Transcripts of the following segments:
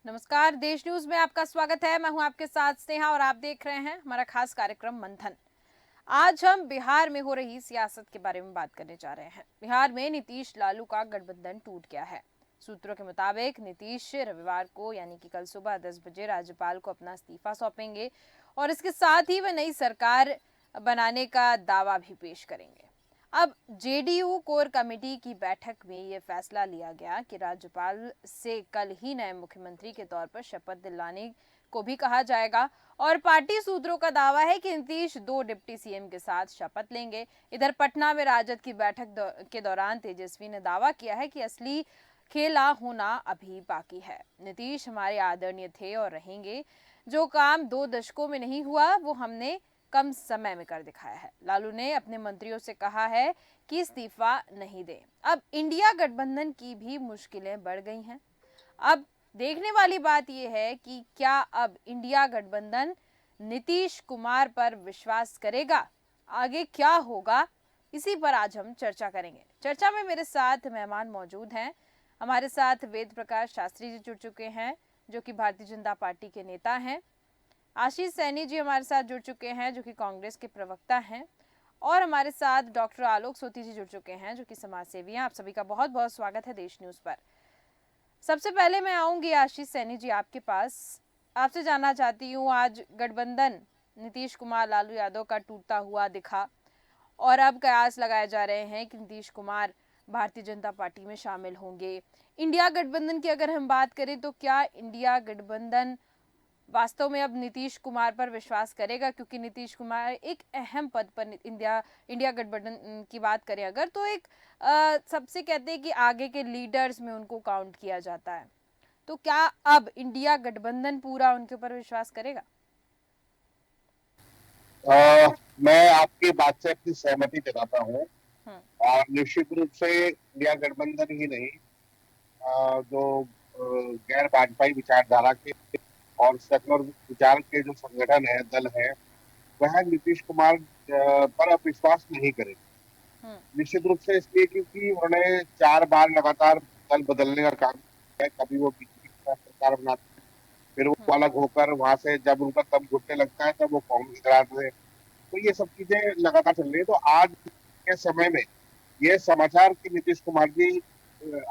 नमस्कार, देश न्यूज में आपका स्वागत है। मैं हूं आपके साथ स्नेहा और आप देख रहे हैं हमारा खास कार्यक्रम मंथन। आज हम बिहार में हो रही सियासत के बारे में बात करने जा रहे हैं। बिहार में नीतीश लालू का गठबंधन टूट गया है। सूत्रों के मुताबिक नीतीश रविवार को यानी कि कल सुबह 10 बजे राज्यपाल को अपना इस्तीफा सौंपेंगे और इसके साथ ही वे नई सरकार बनाने का दावा भी पेश करेंगे। अब जेडीयू कोर कमेटी की बैठक में यह फैसला लिया गया कि राज्यपाल से कल ही नए मुख्यमंत्री के तौर पर शपथ दिलाने को भी कहा जाएगा और पार्टी सूत्रों का दावा है कि नीतीश 2 डिप्टी सीएम के साथ शपथ लेंगे। इधर पटना में राजद की बैठक के दौरान तेजस्वी ने दावा किया है कि असली खेला होना अभी बाकी है। नीतीश हमारे आदरणीय थे और रहेंगे। जो काम 2 दशकों में नहीं हुआ वो हमने कम समय में कर दिखाया है। लालू ने अपने मंत्रियों से कहा है कि इस्तीफा नहीं दें। अब इंडिया गठबंधन की भी मुश्किलें बढ़ गई हैं। अब देखने वाली बात यह है कि क्या अब इंडिया गठबंधन नीतीश कुमार पर विश्वास करेगा, आगे क्या होगा, इसी पर आज हम चर्चा करेंगे। चर्चा में मेरे साथ मेहमान मौजूद हैं। हमारे साथ वेद प्रकाश शास्त्री जी जुड़ चुके हैं जो कि भारतीय जनता पार्टी के नेता हैं। आशीष सैनी जी हमारे साथ जुड़ चुके हैं जो कि कांग्रेस के प्रवक्ता हैं और हमारे साथ डॉक्टर आलोक सोती जी जुड़ चुके हैं जो कि समाज सेवी हैं। आप सभी का बहुत बहुत स्वागत है देश न्यूज पर। सबसे पहले मैं आऊंगी आशीष सैनी जी आपके पास। आपसे जानना चाहती हूँ, आज गठबंधन नीतीश कुमार लालू यादव का टूटता हुआ दिखा और अब कयास लगाए जा रहे हैं कि नीतीश कुमार भारतीय जनता पार्टी में शामिल होंगे। इंडिया गठबंधन की अगर हम बात करें तो क्या इंडिया गठबंधन वास्तव में अब नीतीश कुमार पर विश्वास करेगा, क्योंकि नीतीश कुमार एक अहम पद पर इंडिया गठबंधन की बात करें अगर तो एक सबसे कहते हैं कि आगे के लीडर्स में उनको काउंट किया जाता है। तो क्या अब इंडिया गठबंधन पूरा उनके ऊपर विश्वास करेगा? मैं आपकी बात से अपनी सहमति जताता हूँ। हम्म। और निश्चित रूप से इंडिया गठबंधन ही नहीं, जो गैर भाजपाई विचारधारा के और सेकुलर विचार के जो संगठन है, दल है, वह नीतीश कुमार पर अब विश्वास नहीं करेगा। हम्म। निश्चित रूप से इसलिए क्योंकि उन्होंने 4 बार लगातार दल बदलने का काम किया है। कभी वो बीजेपी के साथ सरकार बनाते हैं, फिर वो हम्म। अलग होकर वहां से जब उनका दम घुटने लगता है तब वो कांग्रेस कराते हैं। तो ये सब चीजें लगातार चल रही है। तो आज के समय में ये समाचार कि नीतीश कुमार जी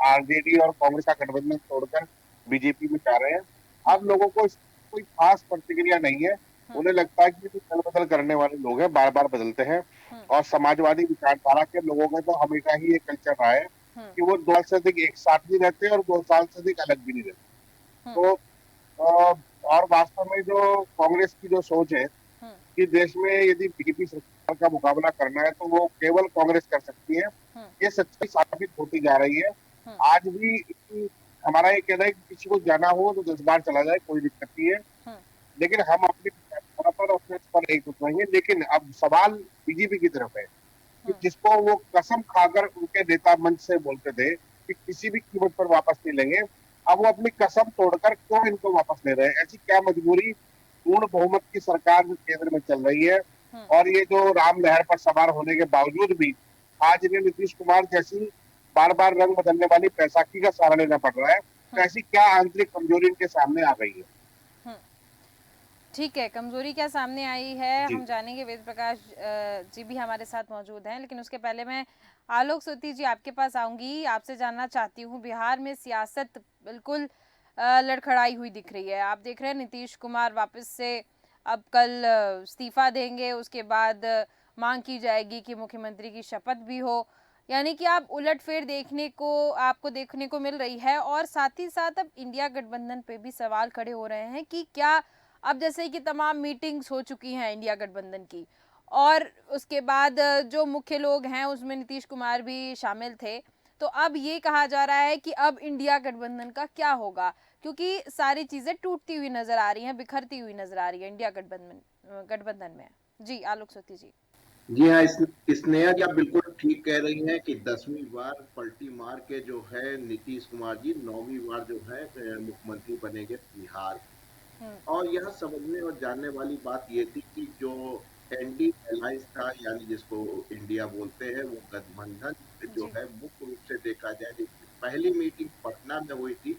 आरजेडी और कांग्रेस का गठबंधन तोड़कर बीजेपी में जा रहे हैं, अब लोगों को इसकी कोई खास प्रतिक्रिया नहीं है। हम्म। उन्हें लगता है कि दल बदल करने वाले लोग हैं, बार बार बदलते हैं। हम्म। और समाजवादी विचारधारा के लोगों का तो हमेशा ही ये कल्चर रहा है हम्म। कि वो 2 साल से अधिक एक साथ भी रहते और 2 साल से अधिक अलग भी नहीं रहते। हम्म। तो और वास्तव में जो कांग्रेस की जो सोच है हम्म। कि देश में यदि बीजेपी सरकार का मुकाबला करना है तो वो केवल कांग्रेस कर सकती है, हम्म। ये सच्चाई साबित होती जा रही है। हम्म। आज भी हमारा ये कहना है कि किसी को जाना हो तो 10 बार चला जाए, कोई दिक्कत नहीं है। हम्म। लेकिन हम अपनी विचारधारा पर और सोच पर एक उतरेंगे। लेकिन अब सवाल बीजेपी की तरफ है कि हम्म। जिसको वो कसम खाकर उनके नेता मंच से बोलते थे कि किसी भी कीमत पर वापस नहीं लेंगे, अब वो अपनी कसम तोड़कर क्यों इनको वापस ले रहे हैं? ऐसी क्या मजबूरी? पूर्ण बहुमत की सरकार जो केंद्र में चल रही है हम्म। और ये जो राम लहर पर सवार होने के बावजूद भी आज इन्हें नीतीश कुमार जैसी बार बार रंग बदलने वाली बैसाखी का सहारा लेना पड़ रहा है। तो हम्म। ऐसी क्या आंतरिक कमजोरी इनके सामने आ गई है? हम्म। ठीक है, कमजोरी क्या सामने आई है जी। हम जानेंगे। वेद प्रकाश जी भी हमारे साथ मौजूद हैं, लेकिन उसके पहले मैं आलोक सोती जी आपके पास आऊंगी। आपसे जानना चाहती हूँ, बिहार में सियासत बिल्कुल लड़खड़ाई हुई दिख रही है। आप देख रहे हैं नीतीश कुमार वापस से अब कल इस्तीफा देंगे, उसके बाद मांग की जाएगी कि मुख्यमंत्री की शपथ भी हो। यानी कि आप उलटफेर आपको देखने को मिल रही है और साथ ही साथ अब इंडिया गठबंधन पे भी सवाल खड़े हो रहे हैं कि क्या अब जैसे कि तमाम मीटिंग्स हो चुकी हैं इंडिया गठबंधन की और उसके बाद जो मुख्य लोग हैं उसमें नीतीश कुमार भी शामिल थे। तो अब ये कहा जा रहा है कि अब इंडिया गठबंधन का क्या होगा, क्योंकि सारी चीजें टूटती हुई नजर आ रही हैं, बिखरती हुई नजर आ रही है इंडिया गठबंधन में। जी आलोक सोती जी। जी हाँ, स्नेहा जी आप बिल्कुल ठीक कह रही हैं कि 10वीं बार पलटी मार के जो है नीतीश कुमार जी 9वीं बार जो है मुख्यमंत्री बनेंगे बिहार। हम्म। और यह समझने और जानने वाली बात ये थी कि जो एनडी अलायंस था, यानी जिसको इंडिया बोलते हैं, वो गठबंधन जो जी। है मुख्य रूप से देखा जाए, जिसकी पहली मीटिंग पटना में हुई थी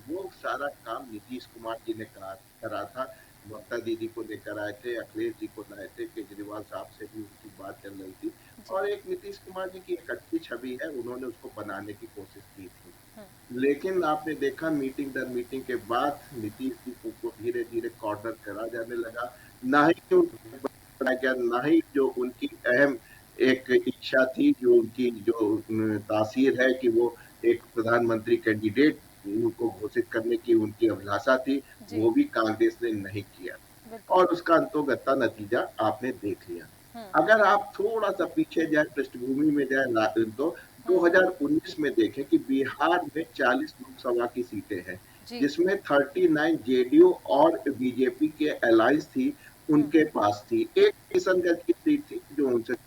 वो सारा काम नीतीश कुमार जी ने करा था। ममता दीदी को लेकर आए थे, अखिलेश जी को लाए थे, केजरीवाल साहब से भी उनकी बात चल रही थी जी। और एक नीतीश कुमार जी की एक अच्छी छवि है, उन्होंने उसको बनाने की कोशिश की थी। हम्म। लेकिन आपने देखा मीटिंग दर मीटिंग के बाद नीतीश जी को धीरे धीरे कॉर्नर करा जाने लगा। ना ही उनको बनाया गया, ना ही जो उनकी अहम एक इच्छा थी, जो उनकी जो तासीर है कि वो एक प्रधानमंत्री कैंडिडेट उनको घोषित करने की उनकी अभिलाषा थी, जी। वो भी कांग्रेस ने नहीं किया बिल्कुल। और उसका अंतोगत्ता नतीजा आपने देख लिया। हम्म। अगर आप थोड़ा सा पीछे जाए, पृष्ठभूमि में जाए, तो हम्म। 2019 में देखें कि बिहार में 40 लोकसभा की सीटें हैं, जी। जिसमें 39 जेडीयू और बीजेपी के अलायंस थी, हम्म। उनके पास थी। एक किशनगंज की सीट थी जो उनसे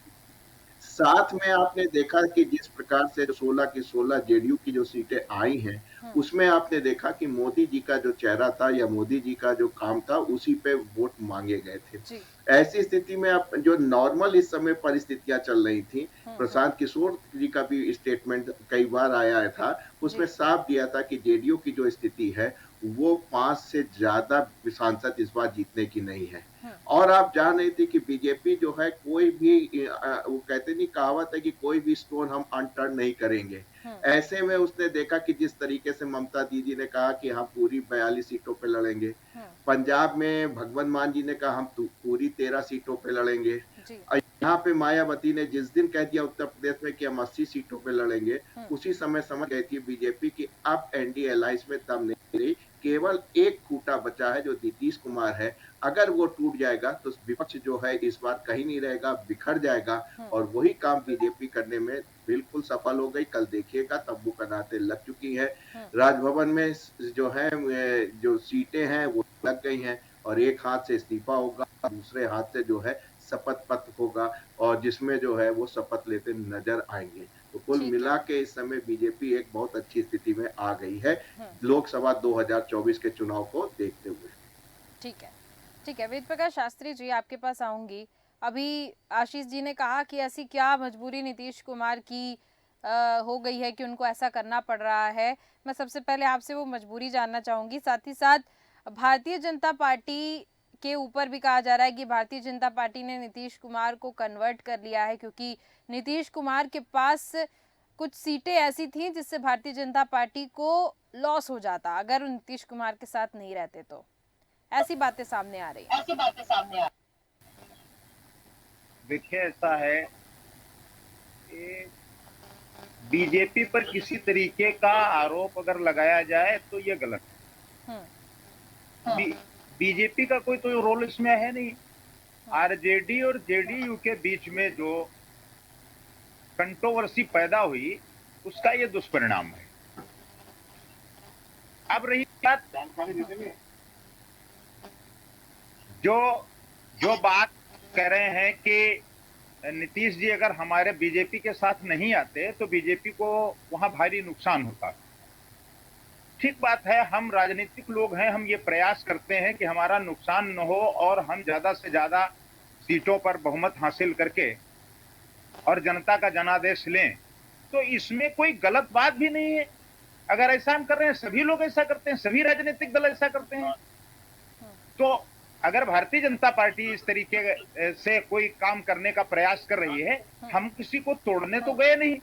साथ में आपने देखा कि जिस प्रकार से 16 की 16 जेडीयू की जो सीटें आई हैं, हम्म। उसमें आपने देखा कि मोदी जी का जो चेहरा था या मोदी जी का जो काम था, उसी पे वोट मांगे गए थे। जी। ऐसी स्थिति में आप जो नॉर्मल इस समय परिस्थितियां चल रही थी, हम्म। प्रशांत किशोर जी का भी स्टेटमेंट कई बार आया था, उसमें जी। साफ दिया था कि जेडीयू की जो स्थिति है, वो 5 से ज्यादा सांसद इस बार जीतने की नहीं है। हम्म। और आप जान रहे थे कि बीजेपी जो है कोई भी वो कहते नहीं, कहावत है कि कोई भी स्टोन हम अनटर्न नहीं करेंगे। हम्म। ऐसे में उसने देखा कि जिस तरीके से ममता दीदी ने कहा कि हम पूरी 42 सीटों पे लड़ेंगे, हम्म। पंजाब में भगवंत मान जी ने कहा हम पूरी 13 सीटों पे लड़ेंगे, जी। और यहाँ पे मायावती ने जिस दिन कह दिया उत्तर प्रदेश में कि हम 80 सीटों पे लड़ेंगे, हम्म। उसी समय समझ गई थी बीजेपी की अब एनडीए अलायंस में दम नहीं रही। केवल एक खूंटा बचा है जो नीतीश कुमार है, अगर वो टूट जाएगा तो विपक्ष जो है इस बार कहीं नहीं रहेगा, बिखर जाएगा हम्म। और वही काम बीजेपी करने में बिल्कुल सफल हो गई। कल देखिएगा तंबू कनाते लग चुकी है, हम्म। राजभवन में जो है जो सीटें हैं वो लग गई हैं और एक हाथ से इस्तीफा होगा, दूसरे हाथ से जो है शपथ पत्र होगा और जिसमें जो है वो शपथ लेते नजर आएंगे। तो कुल ठीक है। मिला के इस समय बीजेपी एक बहुत अच्छी स्थिति में आ गई है हम्म। लोकसभा 2024 के चुनाव को देखते हुए। ठीक है। ठीक है, वेद प्रकाश शास्त्री जी, आपके पास आऊंगी। अभी आशीष जी ने कहा कि ऐसी क्या मजबूरी नीतीश कुमार की हो गई है कि उनको ऐसा करना पड़ रहा है। मैं सबसे पहले आपसे वो मजबूरी जानना चाहूंगी। साथ ही साथ भारतीय जनता पार्टी के ऊपर भी कहा जा रहा है कि भारतीय जनता पार्टी ने नीतीश कुमार को कन्वर्ट कर लिया है, क्योंकि नीतीश कुमार के पास कुछ सीटें ऐसी थीं जिससे भारतीय जनता पार्टी को लॉस हो जाता अगर नीतीश कुमार के साथ नहीं रहते तो। ऐसी बातें सामने आ रही हैं। देखिए, ऐसा है कि बीजेपी पर किसी तरीके का आरोप अगर लगाया जाए तो ये गलत है। बीजेपी का कोई तो रोल इसमें है नहीं। आरजेडी और जेडीयू के बीच में जो कंट्रोवर्सी पैदा हुई, उसका ये दुष्परिणाम है। अब रही बात जो बात कह रहे हैं कि नीतीश जी अगर हमारे बीजेपी के साथ नहीं आते तो बीजेपी को वहां भारी नुकसान होता। ठीक बात है, हम राजनीतिक लोग हैं, हम ये प्रयास करते हैं कि हमारा नुकसान न हो और हम ज्यादा से ज्यादा सीटों पर बहुमत हासिल करके और जनता का जनादेश लें। तो इसमें कोई गलत बात भी नहीं है। अगर ऐसा हम कर रहे हैं, सभी लोग ऐसा करते हैं, सभी राजनीतिक दल ऐसा करते हैं। तो अगर भारतीय जनता पार्टी इस तरीके से कोई काम करने का प्रयास कर रही है, हम किसी को तोड़ने तो गए नहीं,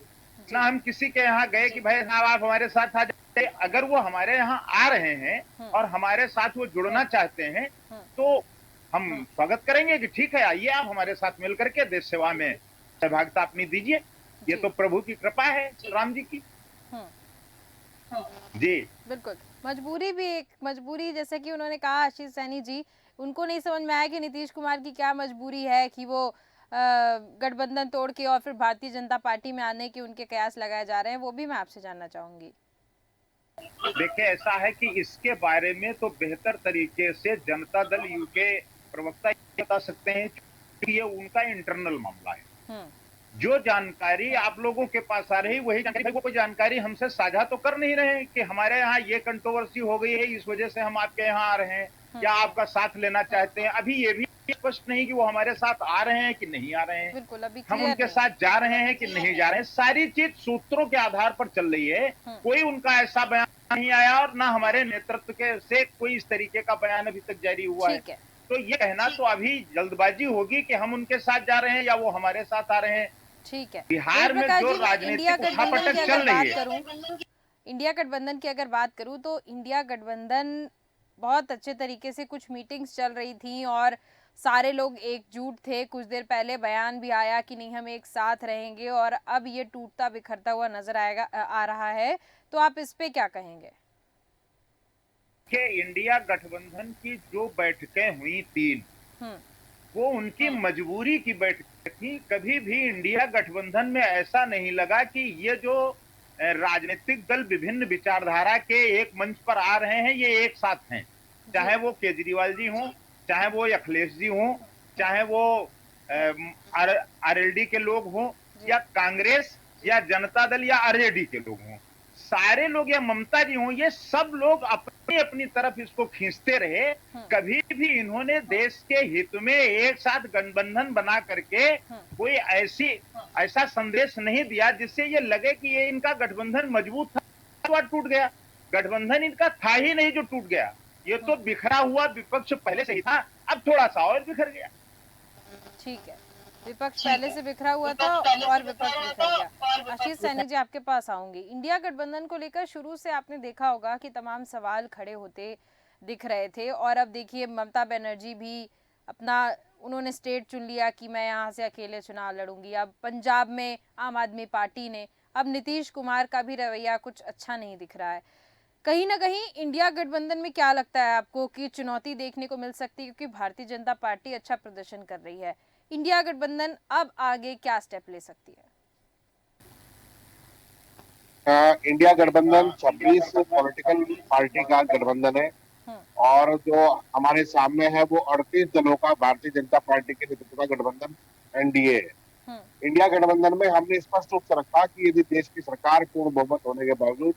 ना हम किसी के यहाँ गए कि भाई साहब आप हमारे साथ आ जाए। अगर वो हमारे यहाँ आ रहे हैं और हमारे साथ वो जुड़ना चाहते हैं तो हम स्वागत करेंगे कि ठीक है, आइए आप हमारे साथ मिलकर के देश सेवा में सहभागिता अपनी दीजिए। ये तो प्रभु की कृपा है, राम जी की। जी बिल्कुल। मजबूरी भी एक मजबूरी, जैसे कि उन्होंने कहा आशीष सैनी जी, उनको नहीं समझ में आया कि नीतीश कुमार की क्या मजबूरी है कि वो गठबंधन तोड़ के और फिर भारतीय जनता पार्टी में आने के उनके कयास लगाए जा रहे हैं। वो भी मैं आपसे जानना चाहूंगी। देखिए, ऐसा है कि इसके बारे में तो बेहतर तरीके से जनता दल यू के प्रवक्ता बता सकते हैं कि ये उनका इंटरनल मामला है। जो जानकारी आप लोगों के पास आ रही, वही जानकारी, वो कोई जानकारी हमसे साझा तो कर नहीं रहे हैं कि हमारे यहाँ ये कंट्रोवर्सी हो गई है, इस वजह से हम आपके यहाँ आ रहे हैं या आपका साथ लेना चाहते हैं। अभी ये भी स्पष्ट नहीं कि वो हमारे साथ आ रहे हैं कि नहीं आ रहे हैं। बिल्कुल, अभी हम उनके साथ जा रहे हैं कि नहीं जा रहे हैं। सारी चीज सूत्रों के आधार पर चल रही है। कोई उनका ऐसा बयान नहीं आया और ना हमारे नेतृत्व के से कोई इस तरीके का बयान अभी तक जारी हुआ है। ठीक है, तो ये कहना तो अभी जल्दबाजी होगी कि हम उनके साथ जा रहे हैं या वो हमारे साथ आ रहे हैं। ठीक है। बिहार में प्रकाश जो जी, मैं इंडिया राजनीतिक गठबंधन की उठापटक अगर चल रही बात है, करूं, इंडिया गठबंधन की अगर बात करूं तो इंडिया गठबंधन बहुत अच्छे तरीके से कुछ मीटिंग्स चल रही थी और सारे लोग एकजुट थे। कुछ देर पहले बयान भी आया कि नहीं हम एक साथ रहेंगे और अब ये टूटता बिखरता हुआ नजर आ रहा है। तो आप इस पे क्या कहेंगे? कि इंडिया गठबंधन की जो बैठकें हुई 3, हम्म, वो उनकी मजबूरी की बैठक थी। कभी भी इंडिया गठबंधन में ऐसा नहीं लगा कि ये जो राजनीतिक दल विभिन्न विचारधारा के एक मंच पर आ रहे हैं ये एक साथ हैं, चाहे वो केजरीवाल जी हों, चाहे वो अखिलेश जी हों, चाहे वो आरएलडी के लोग हों या कांग्रेस या जनता दल या आरजेडी के लोग हों, सारे लोग या ममता जी हों, ये सब लोग अपनी अपनी तरफ इसको खींचते रहे। कभी भी इन्होंने देश के हित में एक साथ गठबंधन बना करके कोई ऐसा संदेश नहीं दिया जिससे ये लगे कि ये इनका गठबंधन मजबूत था, टूट गया। गठबंधन इनका था ही नहीं जो टूट गया। ये तो बिखरा हुआ विपक्ष पहले से ही था, अब थोड़ा सा और बिखर गया। ठीक है, विपक्ष पहले से बिखरा हुआ था और विपक्ष बिखर गया। आशीष सैनी जी, आपके पास आऊंगी। इंडिया गठबंधन को लेकर शुरू से आपने देखा होगा कि तमाम सवाल खड़े होते दिख रहे थे और अब देखिए ममता बनर्जी भी अपना उन्होंने स्टेट चुन लिया कि मैं यहाँ से अकेले चुनाव लड़ूंगी। अब पंजाब में आम आदमी पार्टी ने, अब नीतीश कुमार का भी रवैया कुछ अच्छा नहीं दिख रहा है। कहीं ना कहीं इंडिया गठबंधन में क्या लगता है आपको कि चुनौती देखने को मिल सकती है, क्योंकि भारतीय जनता पार्टी अच्छा प्रदर्शन कर रही है। इंडिया गठबंधन अब आगे क्या स्टेप ले सकती है? इंडिया गठबंधन 26 पॉलिटिकल पार्टी का गठबंधन है और जो हमारे सामने है वो 38 दलों का भारतीय जनता पार्टी के नेतृत्व का गठबंधन एनडीए है। इंडिया गठबंधन में हमने स्पष्ट रूप से रखा कि यदि देश की सरकार पूर्ण बहुमत होने के बावजूद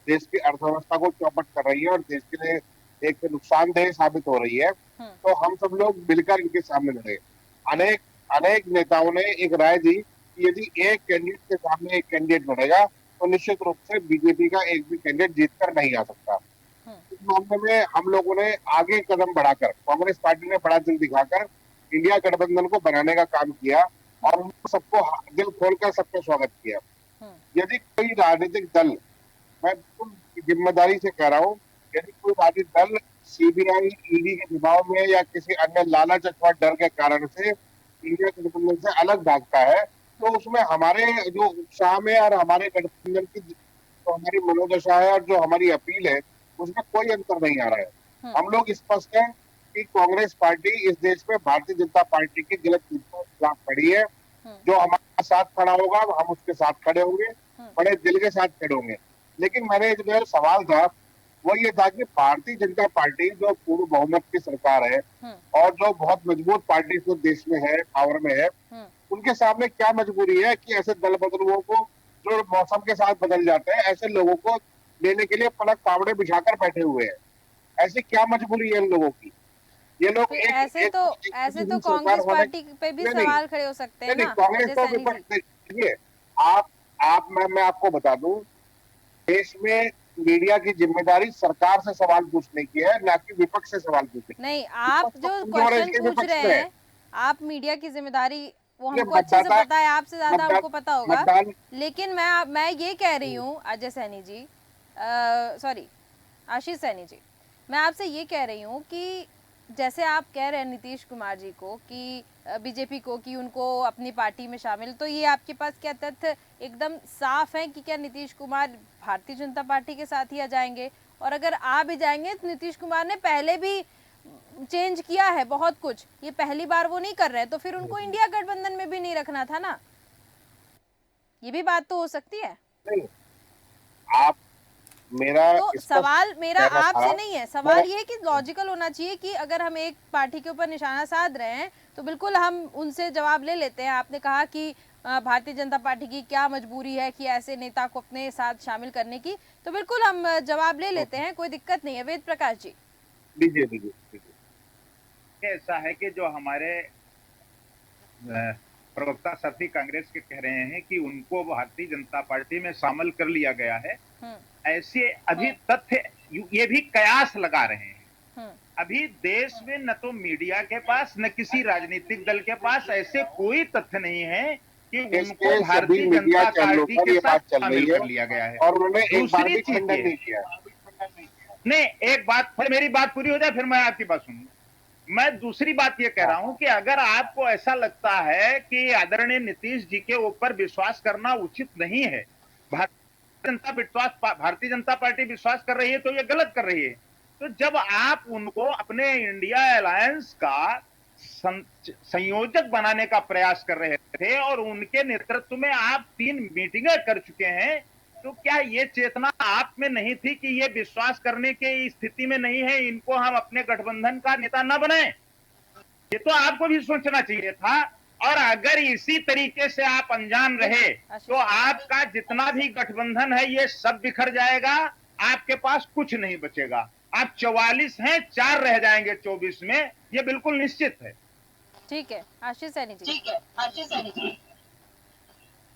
देश की अर्थव्यवस्था को चौपट कर रही है और देश के लिए एक नुकसानदेह साबित हो रही है, तो हम सब लोग मिलकर इनके सामने लड़े। अनेक अनेक नेताओं ने एक राय दी कि यदि एक कैंडिडेट के सामने एक कैंडिडेट लड़ेगा तो निश्चित रूप से बीजेपी का एक भी कैंडिडेट जीतकर नहीं आ सकता। इस मामले में हम लोगों ने आगे कदम बढ़ाकर, कांग्रेस पार्टी ने बड़ा दिल दिखाकर इंडिया गठबंधन को बनाने का काम किया और उनको सबको दिल खोलकर सबका स्वागत किया। यदि कोई राजनीतिक दल, मैं बिल्कुल जिम्मेदारी से कह रहा हूँ, यदि कोई राजनीतिक दल सीबीआई ईडी के दबाव में या किसी अन्य लालच अथवा डर के कारण से इंडिया गठबंधन से अलग भागता है तो उसमें हमारे जो उत्साह में और हमारे गठबंधन की जो हमारी मनोदशा है और जो हमारी अपील है उसमें कोई अंतर नहीं आ रहा है। हम लोग स्पष्ट है कि कांग्रेस पार्टी इस देश में भारतीय जनता पार्टी की गलत नीतियों के खिलाफ खड़ी है। जो हमारे साथ खड़ा होगा हम उसके साथ खड़े होंगे, बड़े दिल के साथ खड़े होंगे। लेकिन मैंने जो मेरा सवाल था वो ये था कि भारतीय जनता पार्टी जो पूर्ण बहुमत की सरकार है और जो बहुत मजबूत पार्टी जो देश में है, पावर में है, उनके सामने क्या मजबूरी है कि ऐसे दल बदलुओं को जो मौसम के साथ बदल जाते हैं ऐसे लोगों को लेने के लिए पलक पावड़े बिछाकर बैठे हुए हैं। ऐसी क्या मजबूरी है इन लोगों की? ये लोग ऐसे तो कांग्रेस पार्टी पे भी सवाल खड़े हो सकते हैं ना। कांग्रेस तो विपक्ष, देखिए मैं आपको बता दूं, देश में मीडिया की जिम्मेदारी सरकार से सवाल पूछने की है, ना कि विपक्ष से सवाल पूछने। नहीं, आप जो क्वेश्चन पूछ रहे हैं, आप मीडिया की जिम्मेदारी वो हमको अच्छे से पता है, आपसे ज्यादा हमको पता होगा। लेकिन मैं ये कह रही हूँ अजय सैनी जी, सॉरी आशीष सैनी जी, मैं आपसे ये कह रही हूँ कि जैसे आप कह रहे हैं नीतीश कुमार जी को कि बीजेपी को कि उनको अपनी पार्टी में शामिल, तो ये आपके पास क्या तथ्य एकदम साफ है कि क्या नीतीश कुमार भारतीय जनता पार्टी के साथ ही आ जाएंगे? और अगर आ भी जाएंगे तो नीतीश कुमार ने पहले भी चेंज किया है बहुत कुछ, ये पहली बार वो नहीं कर रहे हैं, तो फिर उनको इंडिया गठबंधन में भी नहीं रखना था ना। ये भी बात तो हो सकती है। नहीं, आप तो सवाल मेरा आपसे नहीं है, सवाल ये है कि लॉजिकल होना चाहिए कि अगर हम एक पार्टी के ऊपर निशाना साध रहे हैं तो बिल्कुल हम उनसे जवाब ले लेते हैं। आपने कहा कि भारतीय जनता पार्टी की क्या मजबूरी है कि ऐसे नेता को अपने साथ शामिल करने की, तो बिल्कुल हम जवाब ले लेते हैं, कोई दिक्कत नहीं है। वेद प्रकाश जी, ऐसा है कि जो हमारे प्रवक्ता साथी कांग्रेस के कह रहे हैं कि उनको भारतीय जनता पार्टी में शामिल कर लिया गया है, ऐसे अभी तथ्य ये भी कयास लगा रहे हैं। हम्म, अभी देश में न तो मीडिया के पास न किसी राजनीतिक दल के पास ऐसे कोई तथ्य नहीं है कि देश उनको के सभी भारतीय मीडिया जनता चैनलों पार्टी पर के ये साथ बात चल रही शामिल है कर लिया गया है। और उन्होंने एक बार दूसरी भी चीज खंडन ये नहीं किया। नहीं, एक बात फिर मेरी बात पूरी हो जाए फिर मैं आपकी बात सुनूंगा। मैं दूसरी बात ये कह रहा हूं कि अगर आपको ऐसा लगता है कि आदरणीय नीतीश जी के ऊपर विश्वास करना उचित नहीं है, भारतीय जनता पार्टी विश्वास कर रही है तो ये गलत कर रही है। तो जब आप उनको अपने इंडिया अलायंस का संयोजक बनाने का प्रयास कर रहे थे और उनके नेतृत्व में आप 3 मीटिंगें कर चुके हैं, तो क्या ये चेतना आप में नहीं थी कि ये विश्वास करने की स्थिति में नहीं है, इनको हम अपने गठबंधन का नेता न बनाएं? ये तो आपको भी सोचना चाहिए था। और अगर इसी तरीके से आप अनजान रहे तो आपका जितना भी गठबंधन है ये सब बिखर जाएगा, आपके पास कुछ नहीं बचेगा। आप 44 हैं, 4 रह जाएंगे 24 में, ये बिल्कुल निश्चित है। ठीक है आशीष सैनी जी।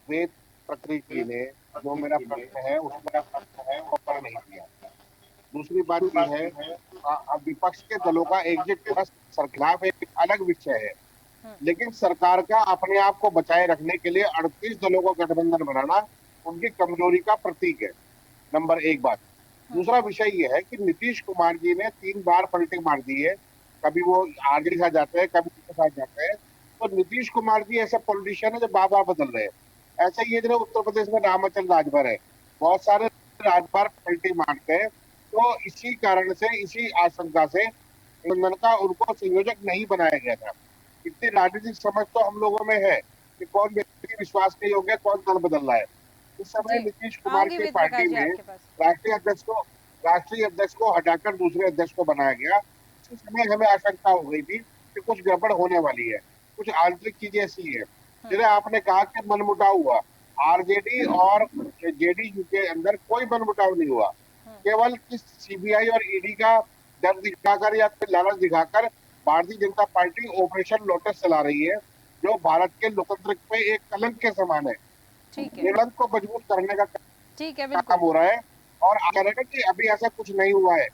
वेद पत्रिक जी ने जो मेरा प्रश्न है उसमें उत्तर नहीं दिया। दूसरी बात यह है, अब विपक्ष के दलों का एकजुट सरकार खिलाफ एक अलग विषय है, लेकिन सरकार का अपने आप को बचाए रखने के लिए 38 दलों को गठबंधन बनाना उनकी कमजोरी का प्रतीक है। नंबर एक बात। दूसरा विषय यह है कि नीतीश कुमार जी ने 3 बार पलटी मार दी है, कभी वो आरजेडी के साथ जाते हैं, कभी उसके साथ जाते हैं। तो नीतीश कुमार जी ऐसे पॉलिटिशियन है जो बार बार बदल रहे हैं। ऐसे ही जो उत्तर प्रदेश में रामाचल राजभर है, बहुत सारे राजभर पलटी मारते हैं। तो इसी कारण से, इसी आशंका से गठबंधन का उनको संयोजक नहीं बनाया गया था। इतनी राजनीतिक समझ तो हम लोगों में है कि कौन व्यक्ति विश्वास के योग्य, कौन दल बदल रहा है। इस समय नीतीश कुमार आऊंगी की वेद पार्टी प्रकाश जी में आपके पास। राष्ट्रीय अध्यक्ष को हटाकर दूसरे अध्यक्ष को बनाया गया। उस समय हमें आशंका हो गई थी कि कुछ गड़बड़ होने वाली है, कुछ आंतरिक चीजें ऐसी है। जैसे आपने कहा कि मनमुटाव हुआ, आरजेडी और जेडीयू के अंदर कोई मनमुटाव नहीं हुआ। केवल सीबीआई और ईडी का डर दिखाकर या फिर लालच दिखाकर Bharatiya Janata party operation lotus चला रही है, जो भारत के लोकतंत्र पे एक कलंक के समान है। ठीक है, निर्णय को मजबूत करने का ठीक है, काम बिल्कुल। हो रहा है। और कह रहे हैं कि अभी ऐसा कुछ नहीं हुआ है।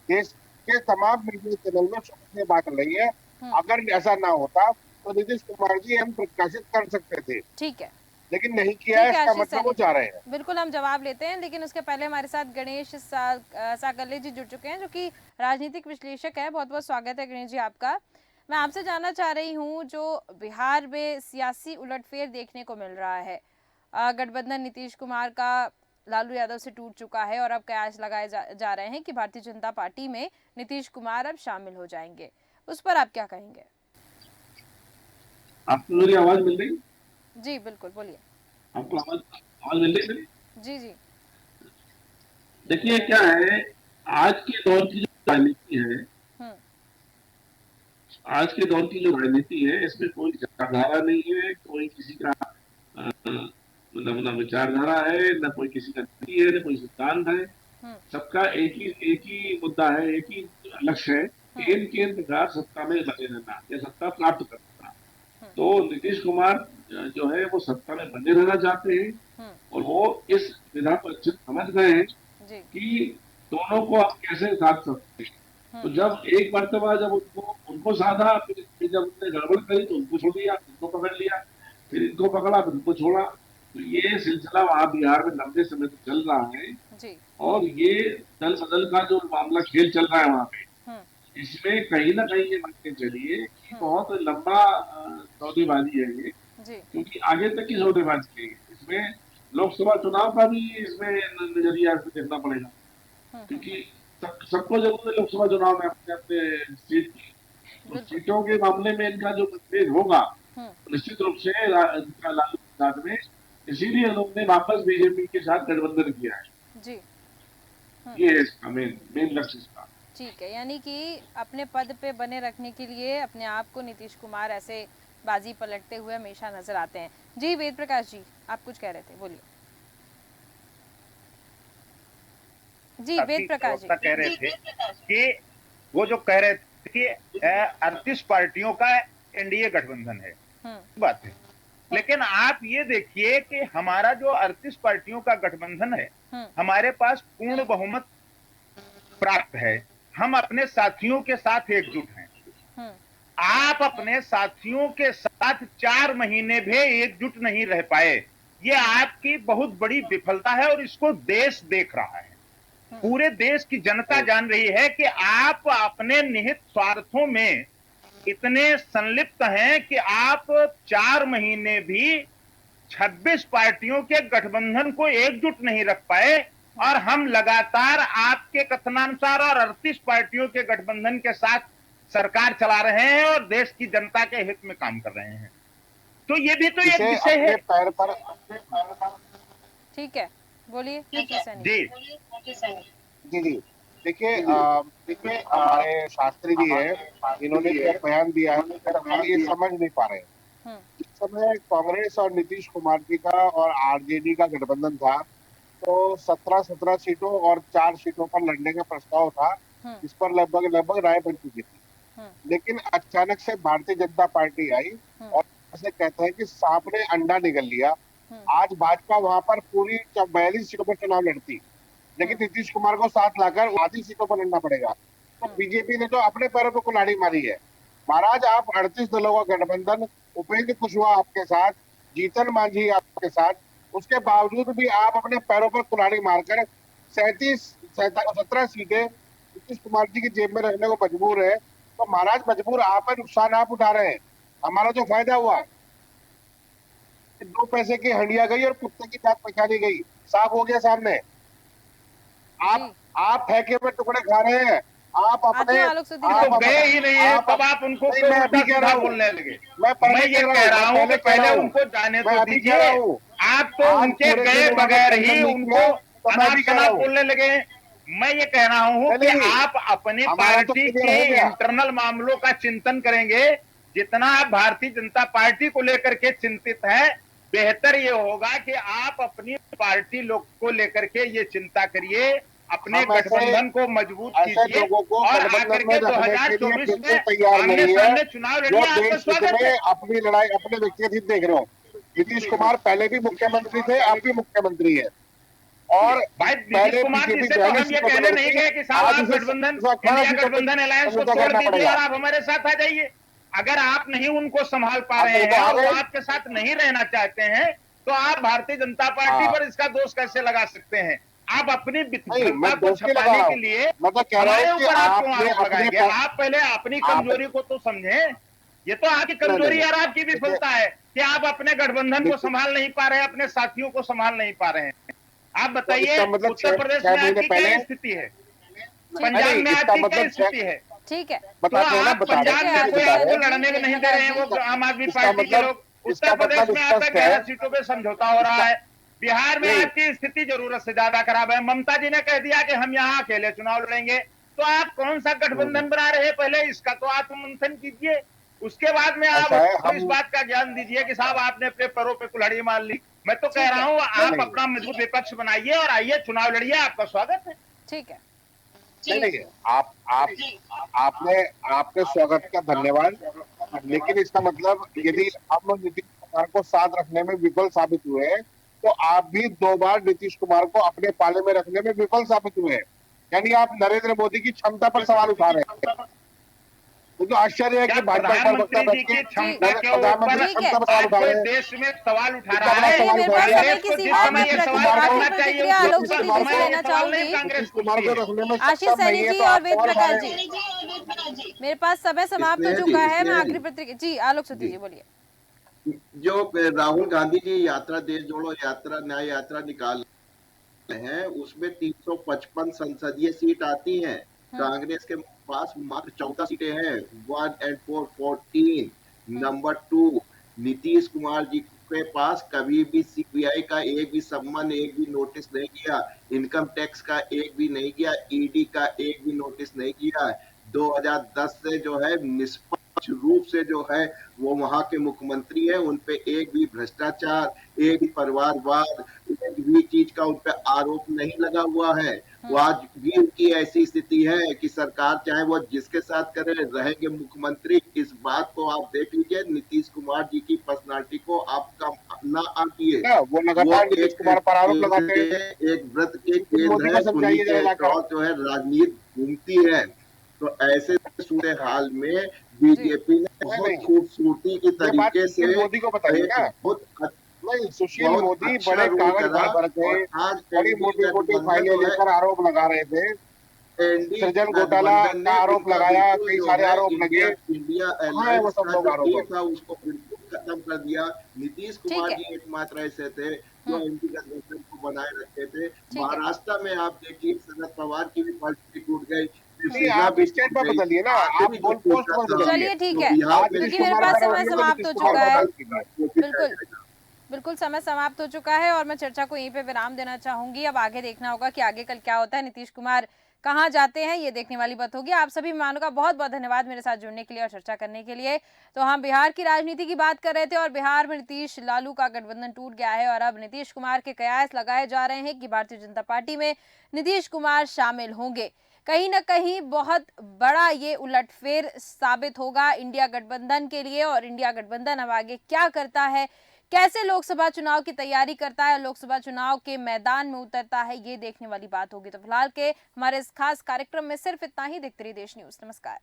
देश के तमाम मीडिया चैनल में ये बात चल रही है। अगर ऐसा ना होता तो नीतीश कुमार जी हम प्रकाशित कर सकते थे, ठीक है, लेकिन नहीं किया है। इसका आशीष मतलब वो सैनी जा रहे हैं। बिल्कुल हम जवाब लेते हैं, लेकिन उसके पहले हमारे साथ गणेश साकल्ले जी जुड़ चुके हैं, जो कि राजनीतिक विश्लेषक है। बहुत बहुत स्वागत है गणेश जी आपका। मैं आपसे जानना चाह रही हूँ, जो बिहार में सियासी उलटफेर देखने को मिल रहा है, गठबंधन नीतीश कुमार का लालू यादव से टूट चुका है और अब कयास लगाए जा रहे हैं कि भारतीय जनता पार्टी में नीतीश कुमार अब शामिल हो जाएंगे, उस पर आप क्या कहेंगे? आपको मेरी आवाज मिल रही? जी बिल्कुल, बोलिए। आपको आवाज मिल रही? जी जी। देखिए क्या है, आज के दौर की जो राजनीति है, आज के दौर की जो राजनीति है, इसमें कोई विचारधारा नहीं है, कोई किसी का मतलब ना विचारधारा है, न कोई किसी का नीति है, न कोई सिद्धांत है। सबका एक ही मुद्दा है, एक ही लक्ष्य है कि इन केंद्र सरकार सत्ता में बने रहना या सत्ता प्राप्त करना। तो नीतीश कुमार जो है वो सत्ता में बने रहना चाहते हैं और वो इस विधा को अच्छे समझ गए हैं कि दोनों को आप कैसे साध सकते हैं। तो जब एक मर्तबा जब उनको साधा, फिर जब उन्होंने गड़बड़ करी तो उनको छोड़ दिया, इनको पकड़ लिया, फिर इनको पकड़ा, फिर उनको छोड़ा। तो ये सिलसिला वहां बिहार में लंबे समय से चल रहा है और ये दल बदल का जो मामला खेल चल रहा है वहां पे, इसमें कहीं ना कहीं ये मानते चलिए कि बहुत लंबा सौदेबाजी है ये, क्योंकि आगे तक की सौदेबाजी है। इसमें लोकसभा चुनाव का भी इसमें नजरिया देखना पड़ेगा, क्योंकि सबको जरूरत है लोकसभा चुनाव में अपने अपने सीट की। सीटों के मामले में इनका जो मतभेद होगा निश्चित रूप से लालू प्रसाद में, इसीलिए उन्होंने वापस बीजेपी के साथ गठबंधन किया है जी। ये है इसका मेन लक्ष्य इसका। ठीक है, यानी कि अपने पद पे बने रखने के लिए अपने आप को नीतीश कुमार ऐसे बाजी पलटते हुए हमेशा नजर आते हैं। जी वेद प्रकाश जी, आप कुछ कह रहे थे, बोलिए। जी वेद प्रकाश जी कह रहे थे कि वो जो कह रहे थे कि 38 पार्टियों का एनडीए गठबंधन है, बात है। लेकिन आप ये देखिए कि हमारा जो 38 पार्टियों का गठबंधन है, हमारे पास पूर्ण बहुमत प्राप्त है। हम अपने साथियों के साथ एकजुट हैं। आप अपने साथियों के साथ 4 महीने भी एकजुट नहीं रह पाए, ये आपकी बहुत बड़ी विफलता है और इसको देश देख रहा है। पूरे देश की जनता जान रही है कि आप अपने निहित स्वार्थों में इतने संलिप्त हैं कि आप 4 महीने भी 26 पार्टियों के गठबंधन को एकजुट नहीं रख पाए और हम लगातार आपके कथनानुसार और 38 पार्टियों के गठबंधन के साथ सरकार चला रहे हैं और देश की जनता के हित में काम कर रहे हैं। तो ये भी तो एक विषय है। ठीक है, बोलिए जी जी। देखिए हमारे शास्त्री जी है, इन्होंने जो बयान दिया है हम ये समझ नहीं पा रहे हैं। इस समय कांग्रेस और नीतीश कुमार जी का और आरजेडी का गठबंधन था, तो 17 सीटों और 4 सीटों पर लड़ने का प्रस्ताव था, इस पर लगभग राय बन चुकी थी। लेकिन अचानक से भारतीय जनता पार्टी आई और ऐसे कहते हैं कि सांप ने अंडा निगल लिया। आज भाजपा वहां पर पूरी 42 सीटों पर चुनाव लड़ती, लेकिन नीतीश कुमार को साथ लाकर आधी सीटों पर लड़ना पड़ेगा। तो बीजेपी ने तो अपने पैरों पर कुल्हाड़ी मारी है। महाराज, आप 38 दलों का गठबंधन, उपेंद्र कुशवाहा आपके साथ, जीतन मांझी आपके साथ, उसके बावजूद भी आप अपने पैरों पर कुल्हाड़ी मारकर 17 सीटें नीतीश कुमार जी की जेब में रखने को मजबूर है। तो महाराज मजबूर आप है, नुकसान आप उठा रहे हैं। हमारा जो फायदा हुआ, 2 पैसे की हंडिया गई और कुत्ते की जात पहचानी गई, साफ हो गया सामने। आप फेंके में टुकड़े खा रहे हैं। आप अपने आप गए ही नहीं है, तब आप उनको बोलने लगे। मैं ये कह रहा हूँ कि पहले उनको जाने तो दीजिए। आप तो उनके गए बगैर ही उनको अनाप बोलने लगे। मैं ये कह रहा हूँ कि आप अपनी पार्टी के इंटरनल मामलों का चिंतन करेंगे, जितना आप भारतीय जनता पार्टी को लेकर के चिंतित हैं, बेहतर ये होगा कि आप अपनी पार्टी लोग को लेकर के ये चिंता करिए, अपने गठबंधन को मजबूत कीजिए और आकर के 2024 में आमने सामने चुनाव लड़िए। आपका स्वागत है। अपनी लड़ाई अपने व्यक्तिगत हित देख रहे हो। नीतीश कुमार पहले भी मुख्यमंत्री थे, अब भी मुख्यमंत्री है। और भाई नीतीश कुमार जी से तो हम ये कहने नहीं गए कि साहब आप गठबंधन अलायंस को तोड़ दीजिए और आप हमारे साथ आ जाइए। अगर आप नहीं उनको संभाल पा रहे हैं और वो आपके साथ नहीं रहना चाहते हैं, तो आप भारतीय जनता पार्टी पर इसका दोष कैसे लगा सकते हैं? आप अपनी विफलता को छुपाने के लिए हमारे ऊपर आप क्यों आरोप लगाएंगे? आप पहले अपनी कमजोरी को तो समझें। ये तो आपकी कमजोरी और आपकी विफलता है कि आप अपने गठबंधन को संभाल नहीं पा रहे हैं, अपने साथियों को संभाल नहीं पा रहे हैं। आप बताइए उत्तर प्रदेश में आपकी क्या स्थिति है, पंजाब में आपकी क्या स्थिति है? ठीक है, तो आप पंजाब में कोई आपको लड़ने में नहीं दे रहे हैं, वो आम आदमी पार्टी के लोग। उत्तर प्रदेश में आपका 11 सीटों पे समझौता हो रहा है। बिहार में आपकी स्थिति जरूरत से ज्यादा खराब है। ममता जी ने कह दिया कि हम यहाँ अकेले चुनाव लड़ेंगे। तो आप कौन सा गठबंधन बना रहे हैं, पहले इसका तो आत्ममंथन कीजिए, उसके बाद में आप इस बात का ज्ञान दीजिए कि साहब आपने अपने पैरों पे कुल्हाड़ी मार ली। मैं तो कह रहा हूँ आप अपना मजबूत विपक्ष बनाइए और आइए चुनाव लड़िए। आपका स्वागत है। ठीक है, नहीं, आपने आपके स्वागत का धन्यवाद, लेकिन इसका मतलब यदि हम नीतीश कुमार को साथ रखने में विफल साबित हुए हैं, तो आप भी 2 बार नीतीश कुमार को अपने पाले में रखने में विफल साबित हुए हैं। यानी आप नरेंद्र मोदी की क्षमता पर सवाल उठा रहे हैं। तो आश्चर्य है कि भाजपा प्रधानमंत्री की क्षमता के ऊपर देश में सवाल उठा रहा है। आशीष सैनी जी और वेद प्रकाश जी, मेरे पास समय समाप्त हो चुका है। मैं आखिरी प्रतिक्रिया जी आलोक सती जी बोलिए। जो राहुल गांधी जी यात्रा, देश जोड़ो यात्रा, न्याय यात्रा निकाल रहे हैं, उसमें 355 संसदीय सीट आती हैं। कांग्रेस के पास मात्र 14 सीटें हैं, 1 and 4 14। नंबर 2, नीतीश कुमार जी के पास कभी भी सीबीआई का एक भी सम्मान, एक भी नोटिस नहीं किया, इनकम टैक्स का एक भी नहीं किया, ईडी का एक भी नोटिस नहीं किया। 2010 से जो है निष्पक्ष रूप से जो है वो वहां के मुख्यमंत्री है, उनपे एक भी भ्रष्टाचार, एक भी परिवारवाद, एक भी चीज का उनपे आरोप नहीं लगा हुआ है। वो आज भी उनकी ऐसी स्थिति है कि सरकार चाहे वो जिसके साथ करे रहेंगे मुख्यमंत्री। इस बात को आप देख लीजिए, नीतीश कुमार जी की पर्सनालिटी को आप कम ना आंकिए। ना वो लगातार नीतीश कुमार पर आरोप लगाते हैं। एक व्रत के लेकिन मोदी केंद्र को है, समझाइए उन्हीं जरा के जाकर। क्रॉस जो है राजनीति घूमती है। तो ऐसे सूरत हाल में बीजेपी ने बहुत नहीं, खूबसूरती के ये बात तरीके से सुशील मोदी को बताइए एक ना। बहुत नहीं, सुशील बहुत मोदी अच्छा बड़े रोल कागज करा। भर थे, और आज बड़ी एनडीए मोटी मोटी गठबंधन फाइलें जो है, लेकर आरोप लगा रहे थे। एनडीए सृजन घोटाला गठबंधन का ने आरोप उनका लगाया, बिल्कुल कई जो सारे है आरोप लगे। इंडिया कहाँ है वो अलायंस सब का लोग जो आरोप? ए था उसको बिल्कुल खत्म कर दिया। नीतीश ठीक कुमार है। जी एकमात्र ऐसे थे जो एनडीए गठबंधन को बनाए रखते थे। ठीक है। महाराष्ट्र में आप देखिए शरद पवार की भी पार्टी टूट गई, नहीं, शिवसेना आप भी स्टेट टूट पर गई, बदलिए ना, आगे आप भी जो गोल पोस्ट टूटना पर था। बदलिए। चलिए ठीक तो है, बिहार में नीतीश क्योंकि मेरे कुमार पास अगर समय बदलेंगे तो समाप्त नीतीश हो कुमार चुका को है। हटा दीजिए। बिल्कुल बिल्कुल समय समाप्त हो चुका है और मैं चर्चा को यहीं पे विराम देना चाहूंगी। अब आगे देखना होगा कि आगे कल क्या होता है, नीतीश कुमार कहाँ जाते हैं, ये देखने वाली बात होगी। आप सभी मेहमानों का बहुत बहुत धन्यवाद मेरे साथ जुड़ने के लिए और चर्चा करने के लिए। तो हम बिहार की राजनीति की बात कर रहे थे और बिहार में नीतीश लालू का गठबंधन टूट गया है और अब नीतीश कुमार के कयास लगाए जा रहे हैं कि भारतीय जनता पार्टी में नीतीश कुमार शामिल होंगे। कहीं ना कहीं बहुत बड़ा ये उलटफेर साबित होगा इंडिया गठबंधन के लिए। और इंडिया गठबंधन अब आगे क्या करता है, कैसे लोकसभा चुनाव की तैयारी करता है, लोकसभा चुनाव के मैदान में उतरता है, ये देखने वाली बात होगी। तो फिलहाल के हमारे इस खास कार्यक्रम में सिर्फ इतना ही। देखते रहिए देश न्यूज। नमस्कार।